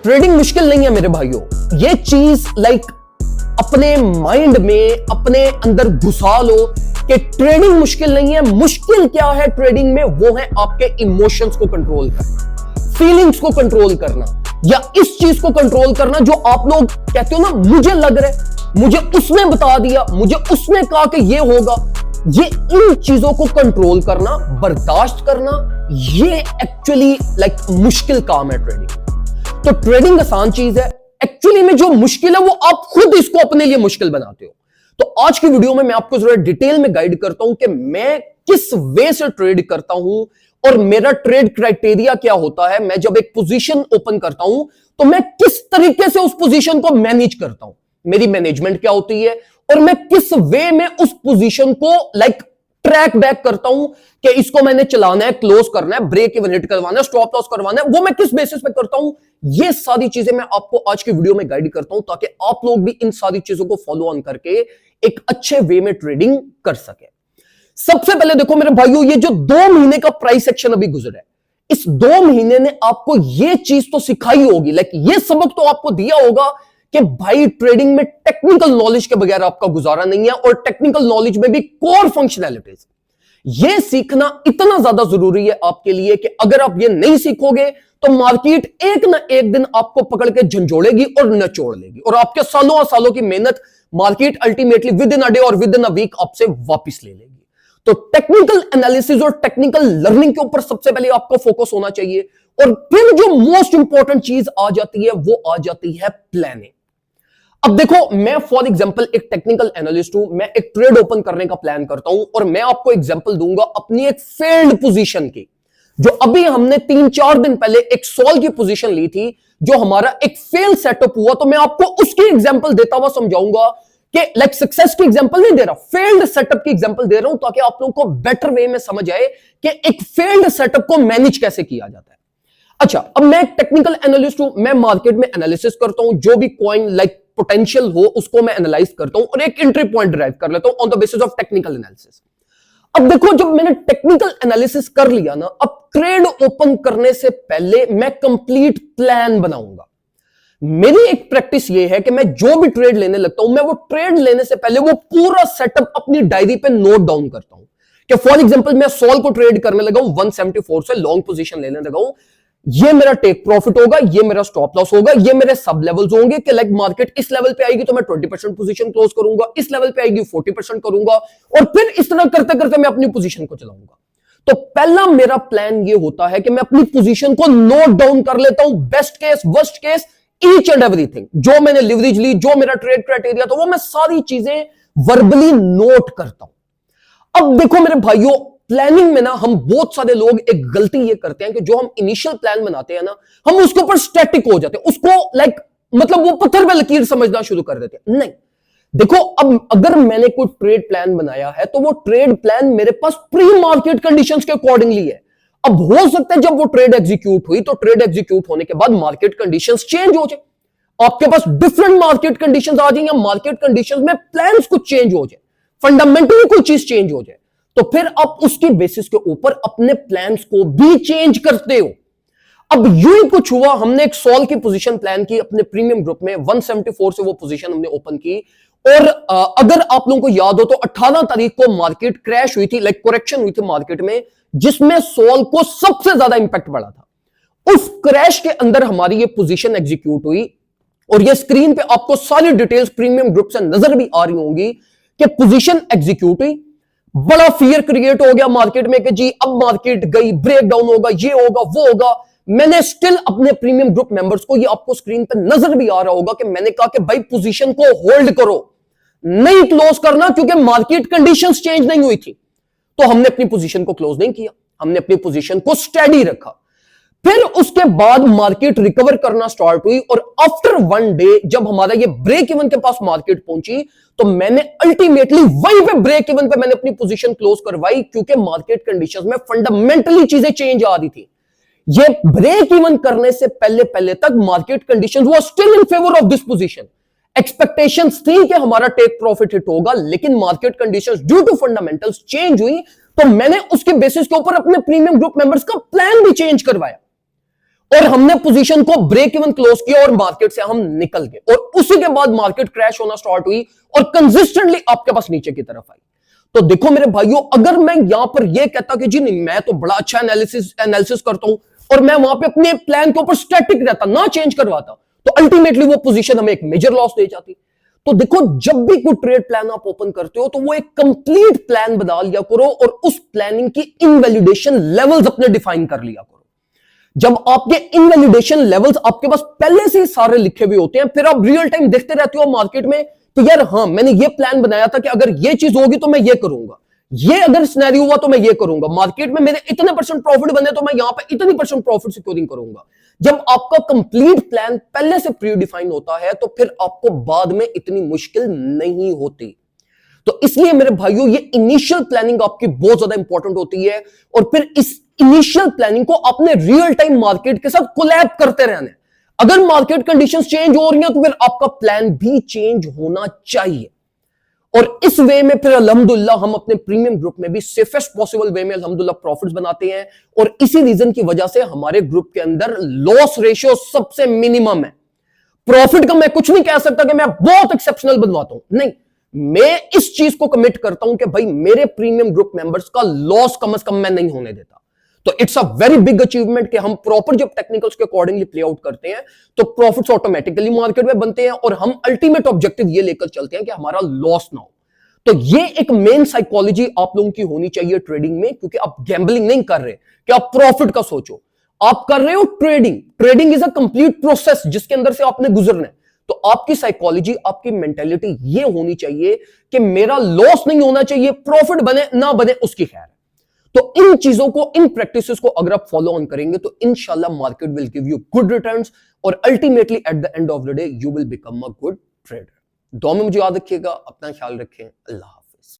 Trading मुश्किल नहीं है मेरे भाइयों। ये चीज अपने माइंड में अपने अंदर घुसा लो कि ट्रेडिंग मुश्किल नहीं है। मुश्किल क्या है ट्रेडिंग में? वो है आपके इमोशंस को कंट्रोल करना, फीलिंग्स को कंट्रोल करना, या इस चीज को कंट्रोल करना जो आप लोग कहते हो ना, मुझे लग रहा है, मुझे उसने बता दिया, मुझे उसने कहा कि ये होगा। ये इन चीजों को कंट्रोल करना, बर्दाश्त करना, ये एक्चुअली मुश्किल काम है ट्रेडिंग। तो ट्रेडिंग आसान चीज है, एक्चुअली में जो मुश्किल है वो आप खुद इसको अपने लिए मुश्किल बनाते हो। तो आज की वीडियो में मैं आपको जरूर डिटेल में गाइड करता हूं कि मैं किस वे से ट्रेड करता हूं और मेरा ट्रेड क्राइटेरिया क्या होता है। मैं जब एक पोजीशन ओपन करता हूं तो मैं किस तरीके से उस पोजीशन को मैनेज करता हूं, मेरी मैनेजमेंट क्या होती है, और मैं किस वे में उस पोजीशन को ट्रैक बैक करता हूं कि इसको मैंने चलाना है, क्लोज करना है, ब्रेक इवन हिट करवाना है, स्टॉप लॉस करवाना है, वो मैं किस बेसिस पे करता हूं। ये सारी चीजें मैं आपको आज की वीडियो में गाइड करता हूं ताकि आप लोग भी इन सारी चीजों को फॉलो ऑन करके एक अच्छे वे में ट्रेडिंग कर सके। सबसे पहले देखो मेरे भाइयों, ये जो 2 महीने का प्राइस एक्शन अभी गुजरा है, इस 2 महीने ने आपको ये चीज तो सिखाई होगी, ये सबक तो आपको दिया होगा कि भाई ट्रेडिंग में टेक्निकल नॉलेज के बगैर आपका गुजारा नहीं है, और टेक्निकल नॉलेज में भी कोर फंक्शनैलिटीज, ये सीखना इतना ज्यादा जरूरी है आपके लिए कि अगर आप ये नहीं सीखोगे तो मार्केट एक ना एक दिन आपको पकड़ के झंझोड़ेगी और नचोड़ लेगी, और आपके सालों सालों की मेहनत market ultimately with in a day और विद इन अ वीक आपसे वापस ले लेगी। तो टेक्निकल एनालिसिस और टेक्निकल लर्निंग के ऊपर सबसे पहले आपको फोकस होना चाहिए, और फिर जो मोस्ट इंपॉर्टेंट चीज आ जाती है वो आ जाती है प्लानिंग। अब देखो, मैं फॉर एग्जांपल एक टेक्निकल एनालिस्ट हूं, मैं एक ट्रेड ओपन करने का प्लान करता हूं, और मैं आपको एग्जांपल दूंगा अपनी एक फेल्ड पोजीशन की, जो अभी हमने 3-4 दिन पहले एक सॉल की पोजीशन ली थी, जो हमारा एक फेल सेटअप हुआ। तो मैं आपको उसकी एग्जांपल देता हुआ समझाऊंगा कि सक्सेस की एग्जांपल नहीं दे रहा, फेल्ड सेटअप की एग्जांपल दे रहा हूं, ताकि आप लोगों को बेटर वे में समझ आए कि एक फेल्ड सेटअप को मैनेज कैसे किया जाता है। अच्छा, अब मैं एक टेक्निकल एनालिस्ट हूं, मैं मार्केट में एनालिसिस करता हूं, जो भी कॉइन पोटेंशियल हो उसको मैं एनालाइज करता हूं और एक एंट्री पॉइंट ड्राइव कर लेता हूं on the basis of technical analysis. अब देखो, जब मैंने टेक्निकल एनालिसिस कर लिया ना, अब ट्रेड ओपन करने से पहले मैं कंप्लीट प्लान बनाऊंगा। मेरी एक प्रैक्टिस ये है कि मैं जो भी ट्रेड लेने लगता हूं, मैं वो ट्रेड लेने से पहले वो पूरा सेटअप अपनी डायरी पे नोट डाउन करता हूं कि फॉर एग्जांपल मैं सॉल को ट्रेड करने लगा हूं, 174 से लॉन्ग पोजीशन लेने लगा हूं, ये मेरा टेक प्रॉफिट होगा, ये मेरा स्टॉप लॉस होगा, ये मेरे सब लेवल्स होंगे कि मार्केट इस लेवल पे आएगी तो मैं 20% पोजीशन क्लोज करूंगा, इस लेवल पे आएगी 40% करूंगा, और फिर इस तरह करते करते मैं अपनी पोजीशन को चलाऊंगा। तो पहला मेरा प्लान ये होता है कि मैं अपनी पोजीशन को नोट डाउन कर लेता हूं, best case, worst case, each and everything, जो मैंने लिवरेज ली, जो मेरा ट्रेड क्राइटेरिया था, वो मैं सारी चीजें वर्बली नोट करता हूं। अब देखो मेरे भाइयों, प्लानिंग में ना हम बहुत सारे लोग एक गलती ये करते हैं कि जो हम इनिशियल प्लान बनाते हैं ना, हम उसके ऊपर स्टैटिक हो जाते हैं, उसको मतलब वो पत्थर पे लकीर समझना शुरू कर देते हैं। नहीं, देखो, अब अगर मैंने कोई ट्रेड प्लान बनाया है तो वो ट्रेड प्लान मेरे पास प्री मार्केट कंडीशंस के अकॉर्डिंगली है। अब हो सकता है जब वो ट्रेड एग्जीक्यूट हुई तो ट्रेड एग्जीक्यूट होने के बाद मार्केट कंडीशंस चेंज हो जाए, आपके पास डिफरेंट मार्केट कंडीशंस आ जाए, या मार्केट कंडीशंस में प्लान्स कुछ चेंज हो जाए, फंडामेंटली कोई चीज चेंज हो जाए, तो फिर आप उसकी बेसिस के ऊपर अपने प्लान्स को भी चेंज करते हो। अब यूं ही कुछ हुआ, हमने एक सॉल की पोजीशन प्लान की अपने प्रीमियम ग्रुप में, 174 से वो पोजीशन हमने ओपन की, और अगर आप लोगों को याद हो तो 18 तारीख को मार्केट क्रैश हुई थी, करेक्शन हुई थी मार्केट में, जिसमें सॉल को सबसे ज्यादा इंपैक्ट पड़ा था। उस क्रैश के अंदर हमारी ये पोजीशन एग्जीक्यूट हुई, और ये स्क्रीन पे आपको सारी डिटेल्स प्रीमियम ग्रुप से नजर भी आ रही होंगी कि पोजीशन एग्जीक्यूट हुई। बड़ा फियर क्रिएट हो गया मार्केट में कि जी अब मार्केट गई, ब्रेक डाउन होगा, ये होगा, वो होगा। मैंने स्टिल अपने प्रीमियम ग्रुप मेंबर्स को, ये आपको स्क्रीन पर नजर भी आ रहा होगा कि मैंने कहा कि भाई पोजीशन को होल्ड करो, नहीं क्लोज करना, क्योंकि मार्केट कंडीशंस चेंज नहीं हुई थी। तो हमने अपनी पोजीशन को क्लोज नहीं किया, हमने अपनी पोजीशन को स्टेडी रखा। फिर उसके बाद मार्केट रिकवर करना स्टार्ट हुई, और आफ्टर 1 डे जब हमारा ये ब्रेक इवन के पास मार्केट पहुंची, तो मैंने अल्टीमेटली वहीं पे ब्रेक इवन पे मैंने अपनी पोजीशन क्लोज करवाई, क्योंकि मार्केट कंडीशंस में फंडामेंटली चीजें चेंज आ रही थी। ये ब्रेक इवन करने से पहले पहले तक market conditions was still in favour of this position. Expectations थी कि हमारा टेक प्रॉफिट हिट होगा, लेकिन market conditions due to fundamentals change हुई, तो मैंने उसके बेसिस के ऊपर अपने प्रीमियम ग्रुप मेंबर्स का प्लान भी चेंज करवाया। और हमने पोजीशन को ब्रेक इवन क्लोज किया और मार्केट से हम निकल गए और उसी के बाद मार्केट क्रैश होना स्टार्ट हुई और कंसिस्टेंटली आपके पास नीचे की तरफ आई। तो देखो मेरे भाइयों, अगर मैं यहां पर यह कहता कि जी नहीं, मैं तो बड़ा अच्छा एनालिसिस करता हूं और मैं वहां पे अपने प्लान के ऊपर स्टैटिक रहता, ना चेंज करवाता, तो अल्टीमेटली वो पोजीशन हमें एक मेजर लॉस दे जाती। तो देखो, जब भी कोई ट्रेड प्लान आप ओपन करते हो तो वो एक कंप्लीट प्लान बना लिया करो और उस प्लानिंग की इनवैलिडेशन लेवल्स अपने डिफाइन कर लिया करो। जब आपके इनवैलिडेशन लेवल्स आपके पास पहले से ही सारे लिखे हुए होते हैं, फिर आप रियल टाइम देखते रहते हो मार्केट में तो यार हाँ, मैंने ये प्लान बनाया था कि अगर ये चीज होगी तो मैं ये करूंगा, ये अगर सिनेरियो हुआ तो मैं ये करूंगा, मार्केट में मेरे इतने % प्रॉफिट बने तो मैं यहां पे इतनी % प्रॉफिट सिक्योरिंग करूंगा। जब आपका कंप्लीट प्लान पहले से प्री डिफाइन होता है तो फिर आपको बाद में इतनी मुश्किल नहीं होती। तो इसलिए मेरे भाइयों, ये इनिशियल प्लानिंग आपकी बहुत ज्यादा इंपॉर्टेंट होती है और फिर इस इनिशियल प्लानिंग को अपने रियल टाइम मार्केट के साथ कोलैब करते रहना है। अगर मार्केट कंडीशंस चेंज हो रही हैं तो फिर आपका प्लान भी चेंज होना चाहिए। और इस वे में फिर अल्हम्दुलिल्लाह हम अपने प्रीमियम ग्रुप में भी सेफेस्ट पॉसिबल वे में अल्हम्दुलिल्लाह प्रॉफिट्स बनाते हैं और इसी रीजन की वजह से हमारे ग्रुप के अंदर लॉस रेशियो सबसे मिनिमम है। प्रॉफिट का मैं कुछ नहीं कह सकता कि मैं बहुत एक्सेप्शनल बनवाता हूं, नहीं, मैं इस चीज को कमिट करता हूं कि भाई मेरे प्रीमियम ग्रुप मेंबर्स का लॉस कम से कम मैं नहीं होने देता। तो it's a very big achievement कि हम प्रॉपर जब टेक्निकल्स के अकॉर्डिंगली प्ले आउट करते हैं तो प्रॉफिट्स ऑटोमेटिकली मार्केट में बनते हैं और हम अल्टीमेट ऑब्जेक्टिव ये लेकर चलते हैं कि हमारा लॉस ना हो। तो ये एक मेन साइकोलॉजी आप लोगों की होनी चाहिए ट्रेडिंग में, क्योंकि आप गैम्बलिंग नहीं कर रहे कि आप प्रॉफिट का सोचो, आप कर रहे हो trading. Trading is a complete process जिसके अंदर से आपने गुजरना है। तो आपकी साइकोलॉजी, आपकी मेंटेलिटी ये होनी चाहिए कि मेरा लॉस नहीं होना चाहिए, प्रॉफिट बने ना बने उसकी खैर। तो इन चीजों को, इन प्रैक्टिसेस को अगर आप फॉलो ऑन करेंगे तो इंशाल्लाह market will give you good returns और ultimately at the end of the day you will become a good trader. दुआ में मुझे याद रखिएगा, अपना ख्याल रखें, अल्लाह।